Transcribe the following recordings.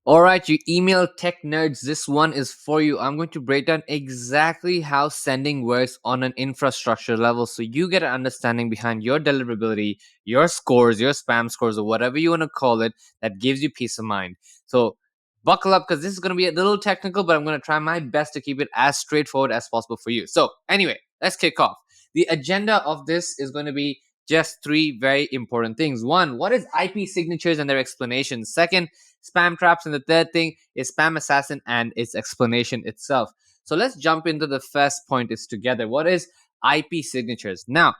All right, you email tech nerds, this one is for you. I'm going to break down exactly how sending works on an infrastructure level so you get an understanding behind your deliverability, your scores, your spam scores, or whatever you want to call it, that gives you peace of mind. So buckle up because this is going to be a little technical, but I'm going to try my best to keep it as straightforward as possible for you. So, anyway, let's kick off. The agenda of this is going to be just three very important things. One, what is IP signatures and their explanation? Second, spam traps, and the third thing is spam assassin and its explanation itself. So let's jump into the first point is together. What is IP signatures? Now,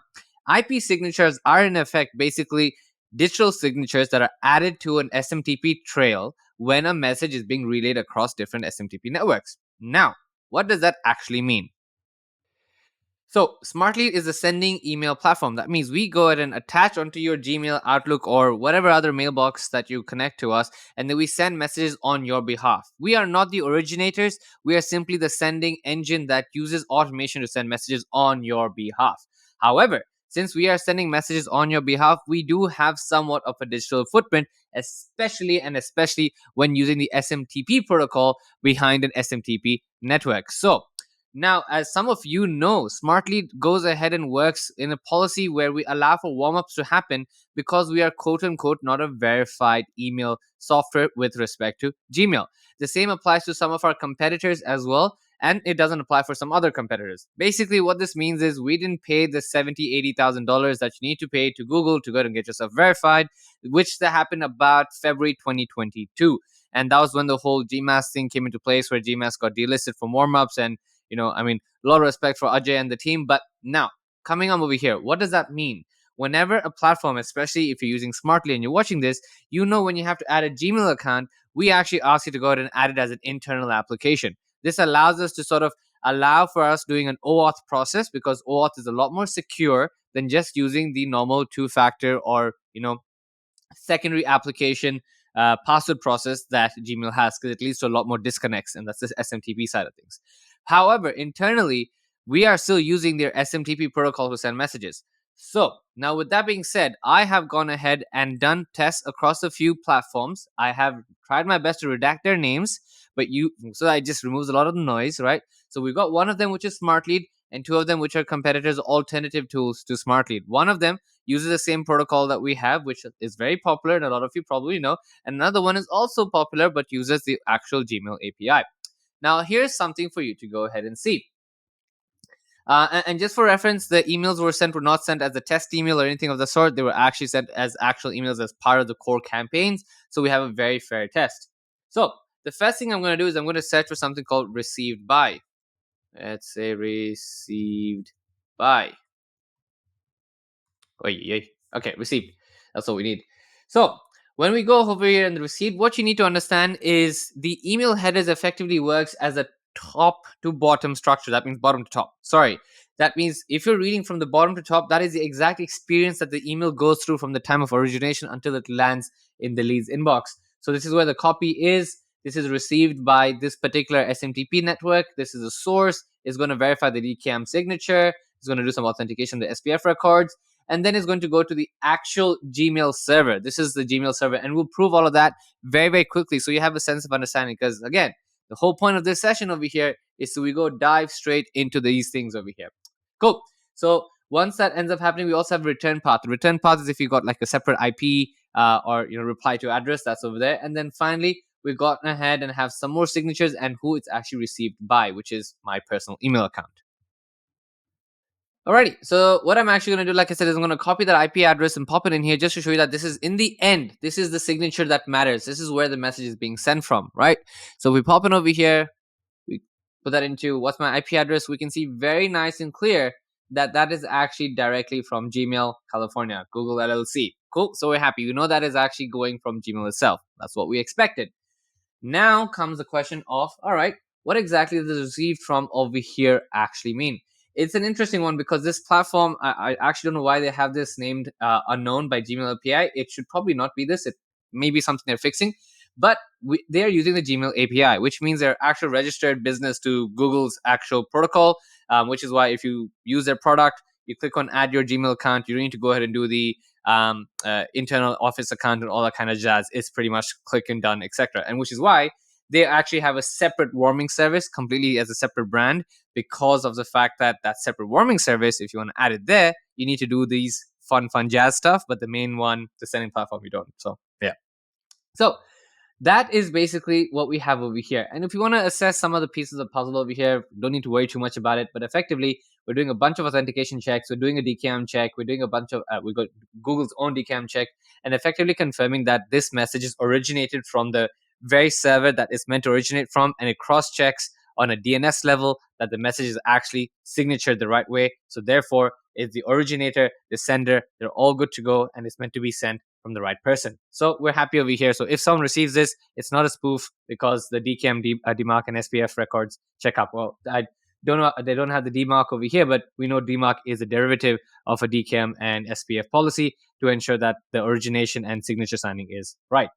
IP signatures are in effect basically digital signatures that are added to an SMTP trail when a message is being relayed across different SMTP networks. Now, what does that actually mean? So, Smartly is a sending email platform. That means we go ahead and attach onto your Gmail, Outlook, or whatever other mailbox that you connect to us, and then we send messages on your behalf. We are not the originators, we are simply the sending engine that uses automation to send messages on your behalf. However, since we are sending messages on your behalf, we do have somewhat of a digital footprint, especially when using the SMTP protocol behind an SMTP network. So, now, as some of you know, Smartly goes ahead and works in a policy where we allow for warm ups to happen because we are quote unquote not a verified email software with respect to Gmail. The same applies to some of our competitors as well, and it doesn't apply for some other competitors. Basically, what this means is we didn't pay the $80,000 that you need to pay to Google to go and get yourself verified, which that happened about February 2022. And that was when the whole GMAS thing came into place, where GMAS got delisted for warm ups. And I mean, a lot of respect for Ajay and the team. But now, coming on over here, what does that mean? Whenever a platform, especially if you're using Smartly and you're watching this, when you have to add a Gmail account, we actually ask you to go ahead and add it as an internal application. This allows us to sort of allow for us doing an OAuth process, because OAuth is a lot more secure than just using the normal two-factor or secondary application password process that Gmail has, because it leads to a lot more disconnects, and that's the SMTP side of things. However, internally, we are still using their SMTP protocol to send messages. So, now with that being said, I have gone ahead and done tests across a few platforms. I have tried my best to redact their names, so I just removes a lot of the noise, right? So we've got one of them which is SmartLead, and two of them which are competitors' alternative tools to SmartLead. One of them uses the same protocol that we have, which is very popular, and a lot of you probably know. And another one is also popular, but uses the actual Gmail API. Now, here's something for you to go ahead and see. And just for reference, the emails were not sent as a test email or anything of the sort. They were actually sent as actual emails as part of the core campaigns. So we have a very fair test. So the first thing I'm going to do is I'm going to search for something called received by. Let's say received by. Okay, received. That's all we need. So when we go over here in the receipt, what you need to understand is the email headers effectively works as a top to bottom structure. That means bottom to top. Sorry. That means if you're reading from the bottom to top, that is the exact experience that the email goes through from the time of origination until it lands in the lead's inbox. So this is where the copy is. This is received by this particular SMTP network. This is a source. It's going to verify the DKIM signature. It's going to do some authentication of the SPF records, and then it's going to go to the actual Gmail server. This is the Gmail server, and we'll prove all of that very, very quickly so you have a sense of understanding. Because again, the whole point of this session over here is so we go dive straight into these things over here. Cool. So once that ends up happening, we also have return path. The return path is if you got like a separate IP or reply to address, that's over there. And then finally, we've gotten ahead and have some more signatures and who it's actually received by, which is my personal email account. Alrighty, so what I'm actually going to do, like I said, is I'm going to copy that IP address and pop it in here just to show you that this is, in the end, this is the signature that matters. This is where the message is being sent from, right? So we pop it over here, we put that into what's my IP address. We can see very nice and clear that that is actually directly from Gmail, California, Google LLC. Cool, so we're happy. We know that is actually going from Gmail itself. That's what we expected. Now comes the question of, all right, what exactly does received from over here actually mean? It's an interesting one because this platform, I actually don't know why they have this named unknown by Gmail API. It should probably not be this. It may be something they're fixing. But they are using the Gmail API, which means they're actual registered business to Google's actual protocol, which is why if you use their product, you click on add your Gmail account, you need to go ahead and do the internal office account and all that kind of jazz is pretty much click and done, etc. And which is why they actually have a separate warming service completely as a separate brand, because of the fact that that separate warming service, if you want to add it there, you need to do these fun jazz stuff, but the main one, the sending platform, you don't. So yeah. So that is basically what we have over here. And if you want to assess some of the pieces of puzzle over here, don't need to worry too much about it. But effectively, we're doing a bunch of authentication checks. We're doing a DKIM check. We're doing a bunch of we got Google's own DKIM check, and effectively confirming that this message is originated from the very server that it's meant to originate from, and it cross checks on a DNS level that the message is actually signatured the right way. So therefore, it's the originator, the sender, they're all good to go, and it's meant to be sent from the right person. So we're happy over here. So if someone receives this, it's not a spoof, because the DKIM, DMARC, and SPF records check up. Well, I don't know, they don't have the DMARC over here, but we know DMARC is a derivative of a DKIM and SPF policy to ensure that the origination and signature signing is right.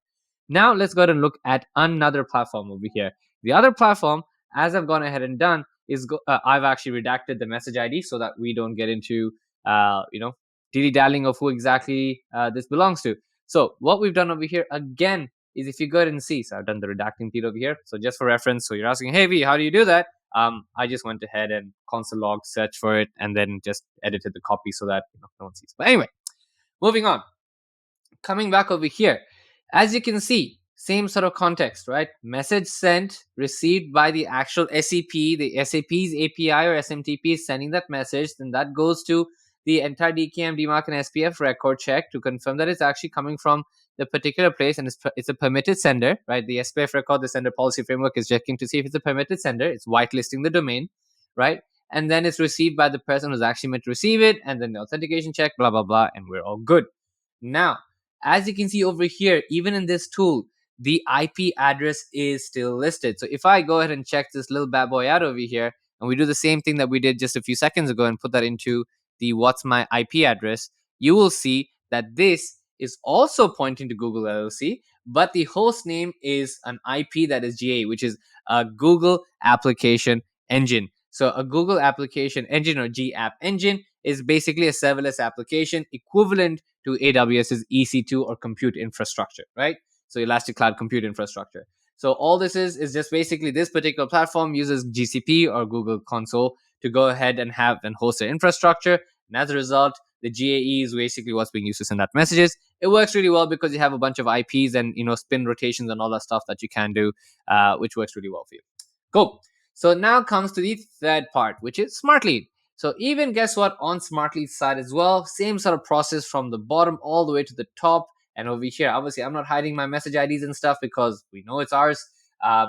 Now let's go ahead and look at another platform over here. The other platform, as I've gone ahead and done, is I've actually redacted the message ID so that we don't get into dilly-dallying of who exactly this belongs to. So what we've done over here again is, if you go ahead and see, so I've done the redacting feed over here. So just for reference, so you're asking, hey V, how do you do that? I just went ahead and console log search for it and then just edited the copy so that no one sees. But anyway, moving on. Coming back over here, as you can see, same sort of context, right? Message sent, received by the actual SAP, the SAP's API or SMTP is sending that message, then that goes to the entire DKIM, DMARC, and SPF record check to confirm that it's actually coming from the particular place, and it's a permitted sender, right? The SPF record, the sender policy framework, is checking to see if it's a permitted sender. It's whitelisting the domain, right? And then it's received by the person who's actually meant to receive it, and then the authentication check, blah, blah, blah, and we're all good. Now, as you can see over here, even in this tool, the IP address is still listed. So if I go ahead and check this little bad boy out over here, and we do the same thing that we did just a few seconds ago and put that into the what's my IP address, you will see that this is also pointing to Google LLC, but the host name is an IP that is GA, which is a Google Application Engine. So a Google Application Engine, or GApp Engine, is basically a serverless application equivalent to AWS's EC2 or compute infrastructure, right? So Elastic Cloud Compute Infrastructure. So all this is just basically, this particular platform uses GCP or Google Console to go ahead and have and host their infrastructure. And as a result, the GAE is basically what's being used to send out messages. It works really well because you have a bunch of IPs and spin rotations and all that stuff that you can do, which works really well for you. Cool. So now comes to the third part, which is Smart Lead. So even guess what, on Smart Lead side as well, same sort of process from the bottom all the way to the top. And over here, obviously, I'm not hiding my message IDs and stuff because we know it's ours.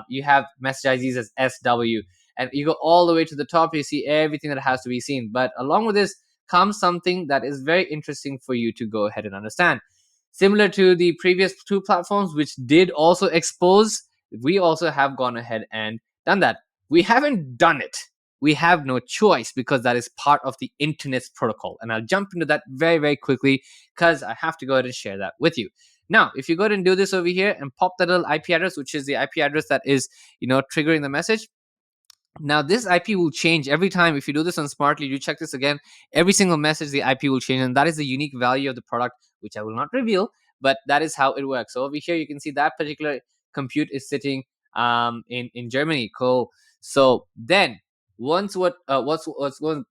You have message IDs as SW, and you go all the way to the top. You see everything that has to be seen. But along with this comes something that is very interesting for you to go ahead and understand. Similar to the previous two platforms, which did also expose, we also have gone ahead and done that. We haven't done it. We have no choice because that is part of the internet's protocol. And I'll jump into that very, very quickly because I have to go ahead and share that with you. Now, if you go ahead and do this over here and pop that little IP address, which is the IP address that is, triggering the message. Now, this IP will change every time. If you do this on Smartly, you check this again, every single message, the IP will change. And that is the unique value of the product, which I will not reveal, but that is how it works. So over here, you can see that particular compute is sitting in Germany. Cool. So then once what's going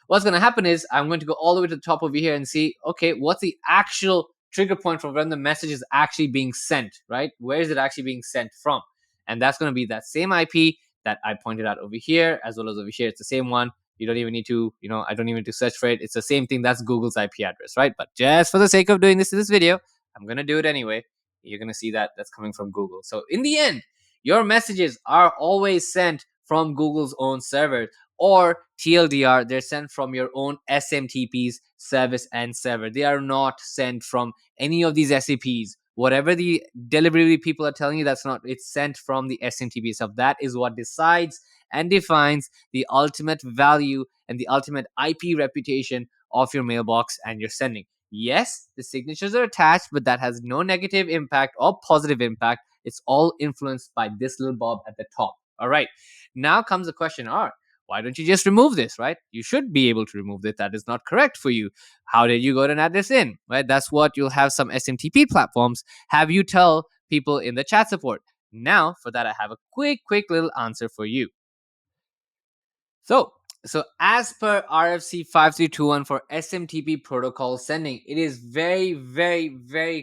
what's going to happen is I'm going to go all the way to the top over here and see, okay, what's the actual trigger point for when the message is actually being sent, right? Where is it actually being sent from? And that's going to be that same IP that I pointed out over here, as well as over here. It's the same one. You don't even need to, I don't even need to search for it. It's the same thing. That's Google's IP address, right? But just for the sake of doing this in this video, I'm going to do it anyway. You're going to see that that's coming from Google. So in the end, your messages are always sent from Google's own server, or TLDR, they're sent from your own SMTP's service and server. They are not sent from any of these SAPs. Whatever the delivery people are telling you, that's not, it's sent from the SMTP itself. That is what decides and defines the ultimate value and the ultimate IP reputation of your mailbox and your sending. Yes, the signatures are attached, but that has no negative impact or positive impact. It's all influenced by this little bob at the top. All right. Now comes the question, Why don't you just remove this, right? You should be able to remove this. That is not correct for you. How did you go and add this in, right? That's what you'll have some SMTP platforms have you tell people in the chat support. Now, for that, I have a quick little answer for you. So, so as per RFC 5321 for SMTP protocol sending, it is very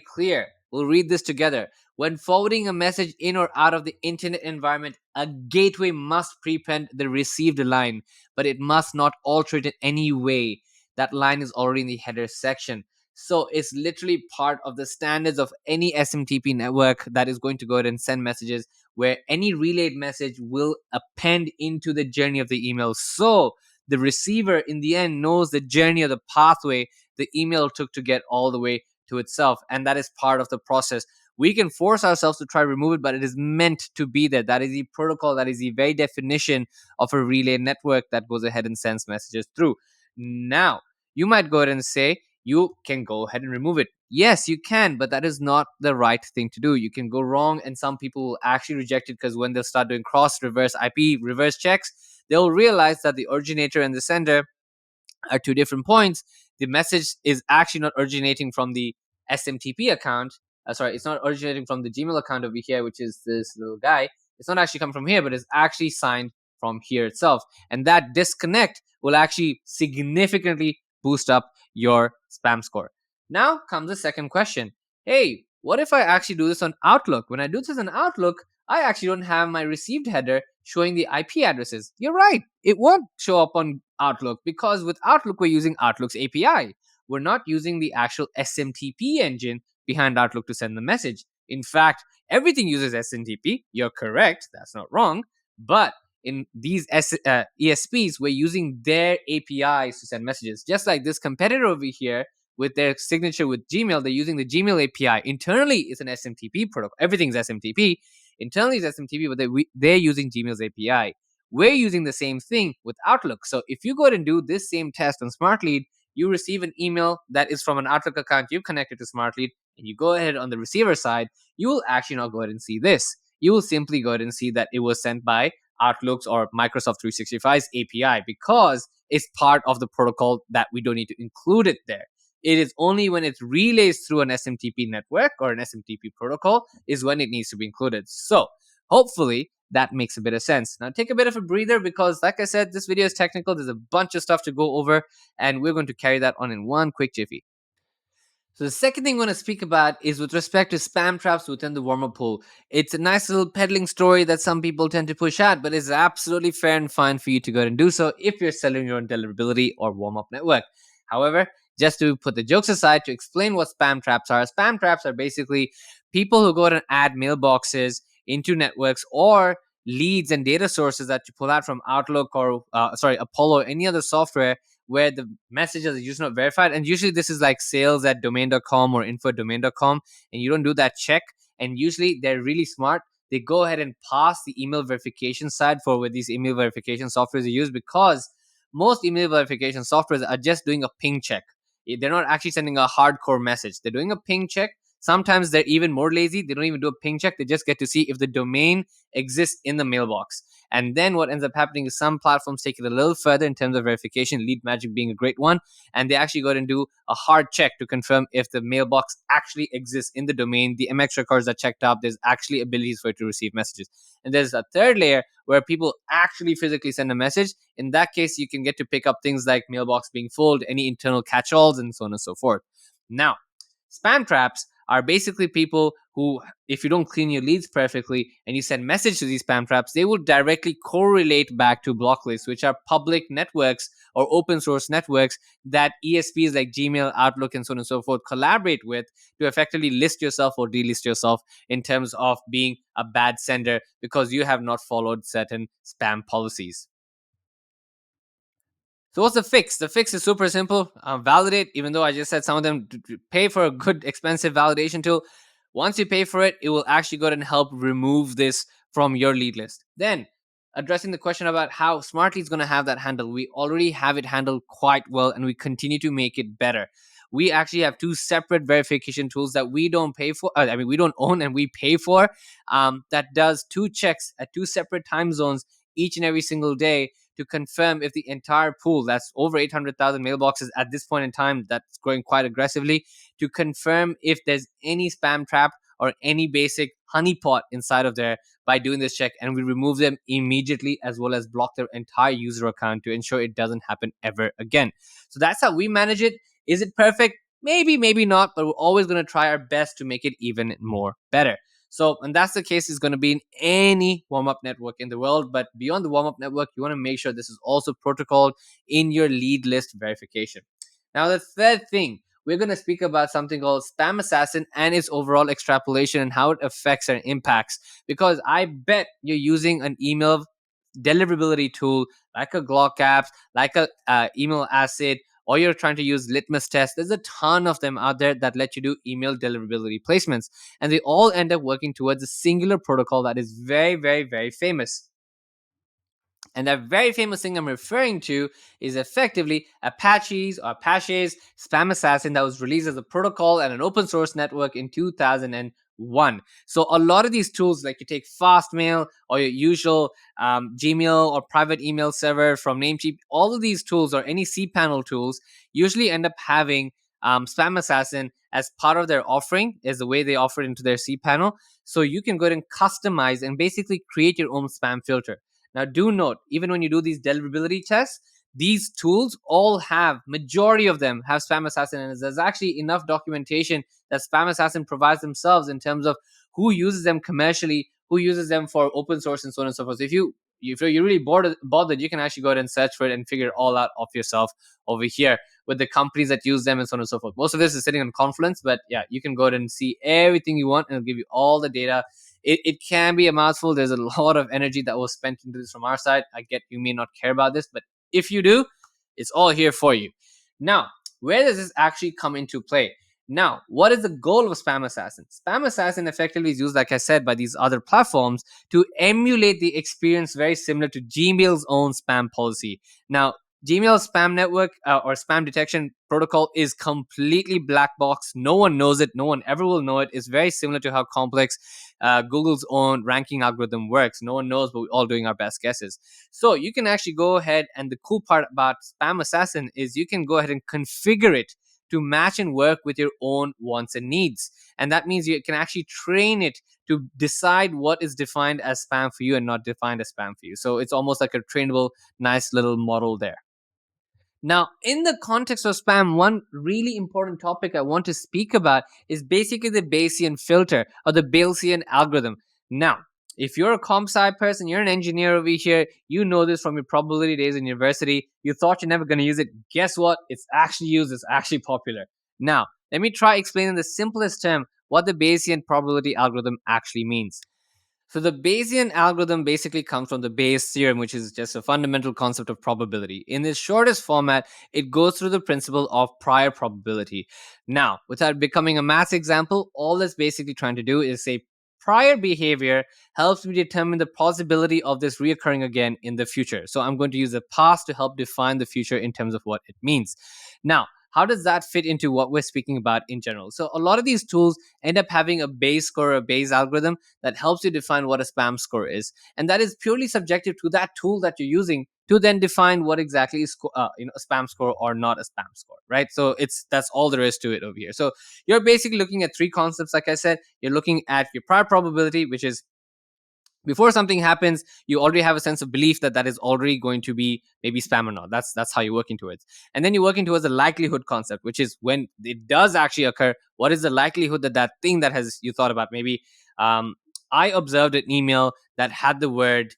clear. We'll read this together. When forwarding a message in or out of the internet environment, a gateway must prepend the received line, but it must not alter it in any way. That line is already in the header section. So it's literally part of the standards of any SMTP network that is going to go ahead and send messages, where any relayed message will append into the journey of the email. So the receiver in the end knows the journey of the pathway the email took to get all the way to itself. And that is part of the process. We can force ourselves to try to remove it, but it is meant to be there. That is the protocol. That is the very definition of a relay network that goes ahead and sends messages through. Now, you might go ahead and say, you can go ahead and remove it. Yes, you can, but that is not the right thing to do. You can go wrong, and some people will actually reject it because when they'll start doing cross reverse IP reverse checks, they'll realize that the originator and the sender are two different points. The message is actually not originating from the SMTP account. Sorry, it's not originating from the Gmail account over here, which is this little guy. It's not actually coming from here, but it's actually signed from here itself. And that disconnect will actually significantly boost up your spam score. Now comes the second question. Hey, what if I actually do this on Outlook? When I do this on Outlook, I actually don't have my received header showing the IP addresses. You're right. It won't show up on Outlook because with Outlook, we're using Outlook's API. We're not using the actual SMTP engine behind Outlook to send the message. In fact, everything uses SMTP. You're correct. That's not wrong. But in these ESPs, we're using their APIs to send messages. Just like this competitor over here with their signature with Gmail, they're using the Gmail API. Internally, it's an SMTP protocol. Everything's SMTP. Internally, it's SMTP, but they're using Gmail's API. We're using the same thing with Outlook. So if you go ahead and do this same test on SmartLead, you receive an email that is from an Outlook account you've connected to SmartLead, and you go ahead on the receiver side, you will actually not go ahead and see this. You will simply go ahead and see that it was sent by Outlook's or Microsoft 365's API because it's part of the protocol that we don't need to include it there. It is only when it relays through an SMTP network or an SMTP protocol is when it needs to be included. So hopefully that makes a bit of sense. Now take a bit of a breather because like I said, this video is technical. There's a bunch of stuff to go over and we're going to carry that on in one quick jiffy. So the second thing I'm going to speak about is with respect to spam traps within the warm-up pool. It's a nice little peddling story that some people tend to push out, but it's absolutely fair and fine for you to go ahead and do so if you're selling your own deliverability or warm-up network. However, just to put the jokes aside, to explain what spam traps are basically people who go ahead and add mailboxes into networks or leads and data sources that you pull out from Outlook or Apollo or any other software where the messages are usually not verified. And usually this is like sales at domain.com or info at domain.com, and you don't do that check. And usually they're really smart. They go ahead and pass the email verification side for where these email verification softwares are used because most email verification softwares are just doing a ping check. They're not actually sending a hardcore message. They're doing a ping check. Sometimes they're even more lazy. They don't even do a ping check. They just get to see if the domain exists in the mailbox. And then what ends up happening is some platforms take it a little further in terms of verification, Lead Magic being a great one. And they actually go ahead and do a hard check to confirm if the mailbox actually exists in the domain. The MX records are checked up. There's actually abilities for it to receive messages. And there's a third layer where people actually physically send a message. In that case, you can get to pick up things like mailbox being full, any internal catch-alls, and so on and so forth. Now, spam traps are basically people who, if you don't clean your leads perfectly and you send message to these spam traps, they will directly correlate back to block lists, which are public networks or open source networks that ESPs like Gmail, Outlook, and so on and so forth collaborate with to effectively list yourself or delist yourself in terms of being a bad sender because you have not followed certain spam policies. So what's the fix? The fix is super simple. Validate, even though I just said some of them pay for a good, expensive validation tool. Once you pay for it, it will actually go ahead and help remove this from your lead list. Then, addressing the question about how Smartly is going to have that handled, we already have it handled quite well and we continue to make it better. We actually have two separate verification tools that we don't pay for. We don't own and we pay for, that does two checks at two separate time zones each and every single day to confirm if the entire pool, that's over 800,000 mailboxes at this point in time, that's growing quite aggressively, to confirm if there's any spam trap or any basic honeypot inside of there by doing this check. And we remove them immediately, as well as block their entire user account to ensure it doesn't happen ever again. So that's how we manage it. Is it perfect? Maybe, maybe not, but we're always going to try our best to make it even more better. So, and that's the case is going to be in any warm up network in the world. But beyond the warm up network, you want to make sure this is also protocoled in your lead list verification. Now, the third thing, we're going to speak about something called Spam Assassin and its overall extrapolation and how it affects and impacts. Because I bet you're using an email deliverability tool like a Glock apps, like a email acid, or you're trying to use litmus tests. There's a ton of them out there that let you do email deliverability placements, and they all end up working towards a singular protocol that is very, very, very famous. And that very famous thing I'm referring to is effectively Apache's Spam Assassin that was released as a protocol and an open source network in 2001. So a lot of these tools, like you take Fastmail or your usual Gmail or private email server from Namecheap, all of these tools or any cPanel tools usually end up having Spam Assassin as part of their offering, is the way they offer it into their cPanel. So you can go ahead and customize and basically create your own spam filter. Now, do note, even when you do these deliverability tests, these tools all have, majority of them have Spam Assassin, and there's actually enough documentation that Spam Assassin provides themselves in terms of who uses them commercially, who uses them for open source, and so on and so forth. So if you're really bothered, you can actually go ahead and search for it and figure it all out of yourself over here with the companies that use them and so on and so forth. Most of this is sitting on Confluence, but yeah, you can go ahead and see everything you want, and it'll give you all the data. It can be a mouthful. There's a lot of energy that was spent into this from our side. I get you may not care about this, but if you do, it's all here for you. Now, where does this actually come into play? Now, what is the goal of Spam Assassin? Spam Assassin effectively is used, like I said, by these other platforms to emulate the experience very similar to Gmail's own spam policy. Now, Gmail spam network or spam detection protocol is completely black box. No one knows it. No one ever will know it. It's very similar to how complex Google's own ranking algorithm works. No one knows, but we're all doing our best guesses. So you can actually go ahead, and the cool part about Spam Assassin is you can go ahead and configure it to match and work with your own wants and needs. And that means you can actually train it to decide what is defined as spam for you and not defined as spam for you. So it's almost like a trainable, nice little model there. Now, in the context of spam, one really important topic I want to speak about is basically the Bayesian filter or the Bayesian algorithm. Now, if you're a comp sci person, you're an engineer over here, you know this from your probability days in university, you thought you're never going to use it. Guess what? It's actually used, it's actually popular. Now, let me try explaining the simplest term what the Bayesian probability algorithm actually means. So the Bayesian algorithm basically comes from the Bayes theorem, which is just a fundamental concept of probability. In its shortest format, it goes through the principle of prior probability. Now, without becoming a math example, all it's basically trying to do is say prior behavior helps me determine the possibility of this reoccurring again in the future. So I'm going to use the past to help define the future in terms of what it means. Now, how does that fit into what we're speaking about in general? So a lot of these tools end up having a Bayes score or a Bayes algorithm that helps you define what a spam score is, and that is purely subjective to that tool that you're using to then define what exactly is a spam score or not a spam score, right? So that's all there is to it over here. So you're basically looking at three concepts. Like I said, you're looking at your prior probability, which is before something happens, you already have a sense of belief that that is already going to be maybe spam or not. That's how you're working towards. And then you're working towards the likelihood concept, which is when it does actually occur, what is the likelihood that that thing that has you thought about, maybe I observed an email that had the word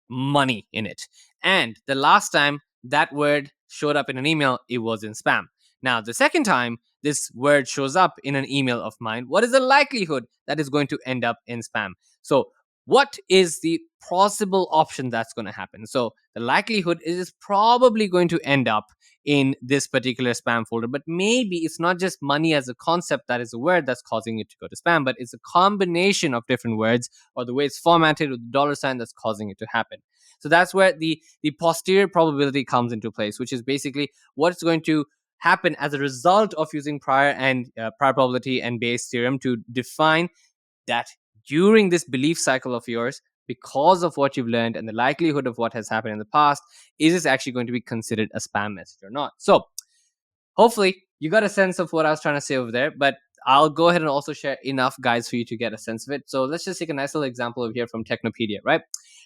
money in it, and the last time that word showed up in an email, it was in spam. Now, the second time this word shows up in an email of mine, what is the likelihood that is going to end up in spam? So what is the possible option that's going to happen? So the likelihood is probably going to end up in this particular spam folder, but maybe it's not just money as a concept that is a word that's causing it to go to spam, but it's a combination of different words or the way it's formatted with the dollar sign that's causing it to happen. So that's where the posterior probability comes into place, which is basically what's going to happen as a result of using prior probability and Bayes theorem to define that during this belief cycle of yours, because of what you've learned and the likelihood of what has happened in the past, is this actually going to be considered a spam message or not? So hopefully you got a sense of what I was trying to say over there, but I'll go ahead and also share enough guides for you to get a sense of it. So let's just take a nice little example over here from Technopedia, right?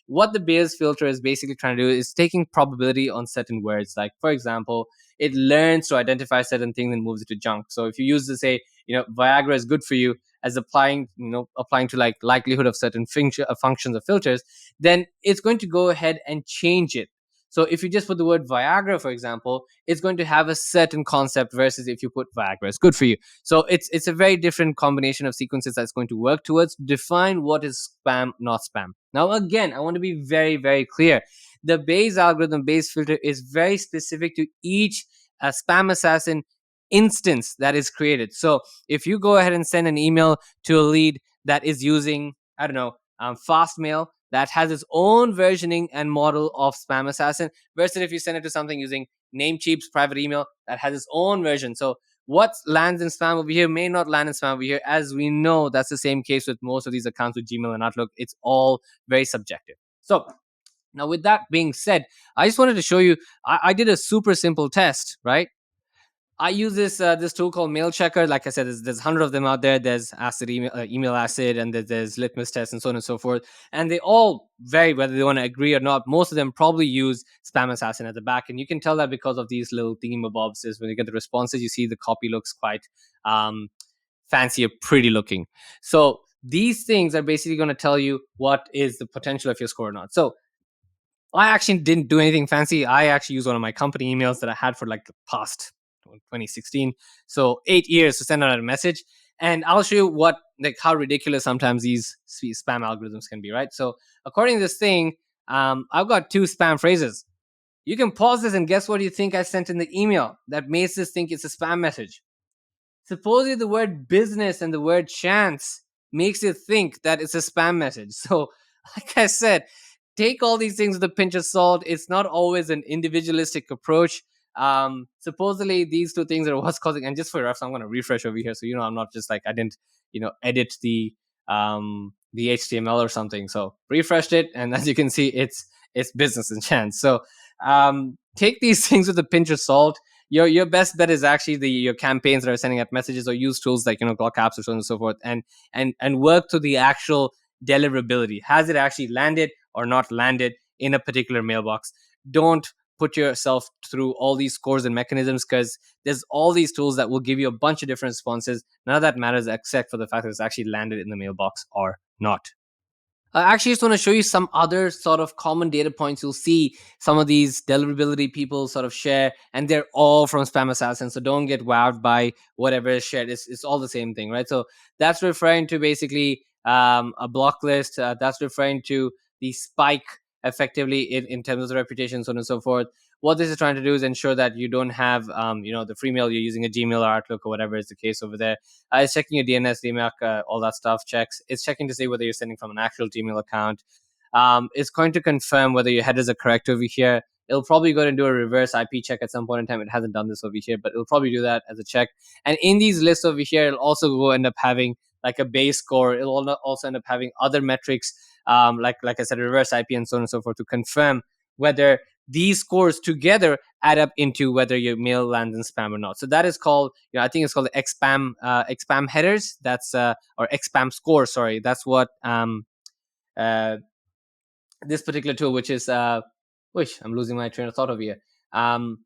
What the Bayes filter is basically trying to do is taking probability on certain words. Like, for example, it learns to identify certain things and moves it to junk. So if you use to say, Viagra is good for you, as applying to like likelihood of certain functions or filters, then it's going to go ahead and change it. So if you just put the word Viagra, for example, it's going to have a certain concept versus if you put Viagra is good for you. So it's a very different combination of sequences that's going to work towards define what is spam, not spam. Now, again, I want to be very, very clear. The Bayes algorithm, Bayes filter is very specific to each spam assassin instance that is created. So if you go ahead and send an email to a lead that is using, I don't know, Fastmail, that has its own versioning and model of spam assassin, versus if you send it to something using Namecheap's private email that has its own version. So what lands in spam over here may not land in spam over here. As we know, that's the same case with most of these accounts with Gmail and Outlook. It's all very subjective. So now, with that being said, I just wanted to show you. I did a super simple test, right? I use this tool called Mail Checker. Like I said, there's 100 of them out there. There's acid email acid, and there's litmus test, and so on and so forth. And they all vary whether they want to agree or not. Most of them probably use spam assassin at the back, and you can tell that because of these little thingamabobs. Is when you get the responses, you see the copy looks quite um, fancy or pretty looking. So these things are basically going to tell you what is the potential of your score or not. So I actually didn't do anything fancy. I actually used one of my company emails that I had for like the past 2016. So 8 years to send out a message. And I'll show you how ridiculous sometimes these spam algorithms can be, right? So according to this thing, I've got two spam phrases. You can pause this and guess what you think I sent in the email that makes this think it's a spam message. Supposedly the word business and the word chance makes it think that it's a spam message. So, like I said, take all these things with a pinch of salt. It's not always an individualistic approach. Supposedly these two things are what's causing, and just for reference, I'm going to refresh over here. So, I'm not just like, I didn't, edit the HTML or something. So refreshed it. And as you can see, it's business and chance. So, take these things with a pinch of salt. Your best bet is actually your campaigns that are sending out messages, or use tools like Clock Apps or so on and so forth, and work to the actual deliverability. Has it actually landed or not landed in a particular mailbox? Don't put yourself through all these scores and mechanisms, because there's all these tools that will give you a bunch of different responses. None of that matters except for the fact that it's actually landed in the mailbox or not. I actually just want to show you some other sort of common data points you'll see some of these deliverability people sort of share, and they're all from Spam Assassin. So don't get wowed by whatever is shared. It's all the same thing, right? So that's referring to basically a block list. That's referring to the spike effectively in terms of the reputation, so on and so forth. What this is trying to do is ensure that you don't have, the free mail, you're using a Gmail or Outlook or whatever is the case over there. It's checking your DNS, DMAC, all that stuff checks. It's checking to see whether you're sending from an actual Gmail account. It's going to confirm whether your headers are correct over here. It'll probably go and do a reverse IP check at some point in time. It hasn't done this over here, but it'll probably do that as a check. And in these lists over here, it'll also go end up having like a base score. It'll also end up having other metrics, like I said, reverse IP and so on and so forth, to confirm whether these scores together add up into whether your mail lands in spam or not. So that is called, I think it's called the XPAM headers. That's or XPAM score. Sorry, that's what uh, this particular tool, which is which I'm losing my train of thought over here. Spam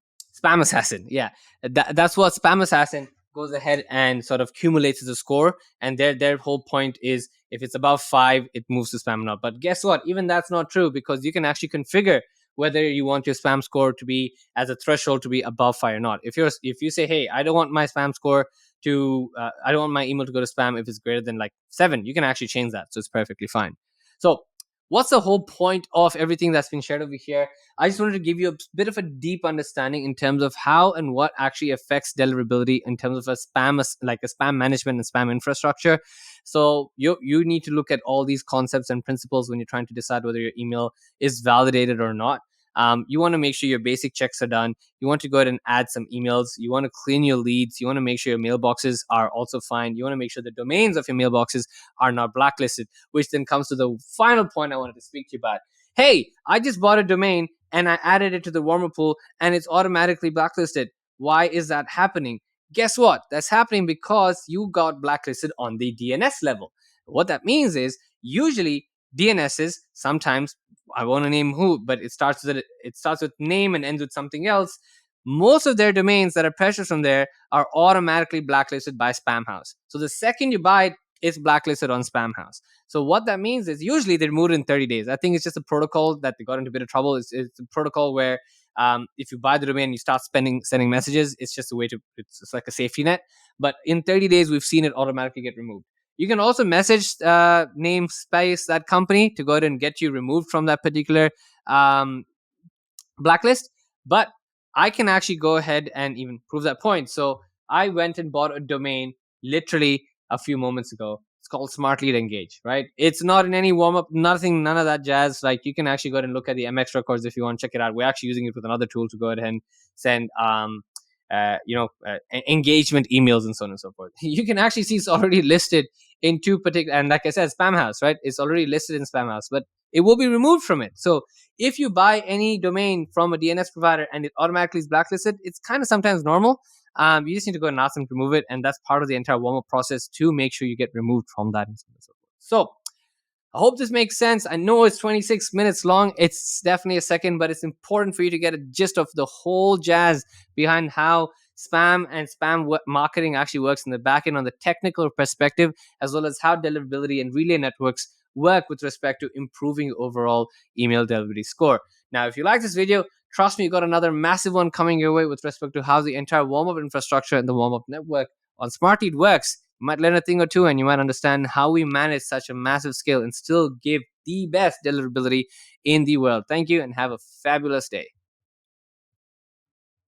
Assassin. Yeah, that's what Spam Assassin goes ahead and sort of accumulates as a score. And their whole point is if it's above 5, it moves to spam or not. But guess what? Even that's not true, because you can actually configure whether you want your spam score to be as a threshold to be above 5 or not. If you say, hey, I don't want my spam score to I don't want my email to go to spam if it's greater than like 7, you can actually change that, so it's perfectly fine. So what's the whole point of everything that's been shared over here? I just wanted to give you a bit of a deep understanding in terms of how and what actually affects deliverability in terms of a spam management and spam infrastructure. So you need to look at all these concepts and principles when you're trying to decide whether your email is validated or not. You want to make sure your basic checks are done. You want to go ahead and add some emails. You want to clean your leads. You want to make sure your mailboxes are also fine. You want to make sure the domains of your mailboxes are not blacklisted, which then comes to the final point I wanted to speak to you about. Hey, I just bought a domain and I added it to the warmer pool and it's automatically blacklisted. Why is that happening? Guess what? That's happening because you got blacklisted on the DNS level. What that means is usually DNSs sometimes, I won't name who, but it starts with name and ends with something else. Most of their domains that are purchased from there are automatically blacklisted by Spamhaus. So the second you buy it, it's blacklisted on Spamhaus. So what that means is usually they remove it in 30 days. I think it's just a protocol that they got into a bit of trouble. It's a protocol where if you buy the domain and you start sending messages, it's just a way to, it's like a safety net. But in 30 days, we've seen it automatically get removed. You can also message namespace that company to go ahead and get you removed from that particular um, blacklist. But I can actually go ahead and even prove that point. So I went and bought a domain literally a few moments ago. It's called Smart Lead Engage, right? It's not in any warm up, nothing, none of that jazz. Like you can actually go ahead and look at the MX records if you want to check it out. We're actually using it with another tool to go ahead and send engagement emails and so on and so forth. You can actually see it's already listed in two particular, and like I said, Spamhaus, right? It's already listed in Spamhaus, but it will be removed from it. So if you buy any domain from a DNS provider and it automatically is blacklisted, it's kind of sometimes normal. You just need to go and ask them to remove it, and that's part of the entire warm up process to make sure you get removed from that and so on and so forth. So I hope this makes sense. I know it's 26 minutes long. It's definitely a second, but it's important for you to get a gist of the whole jazz behind how spam and marketing actually works in the back end on the technical perspective, as well as how deliverability and relay networks work with respect to improving overall email delivery score. Now, if you like this video, trust me, you got another massive one coming your way with respect to how the entire warm-up infrastructure and the warm-up network on SmartLead works. You might learn a thing or two and you might understand how we manage such a massive scale and still give the best deliverability in the world. Thank you and have a fabulous day.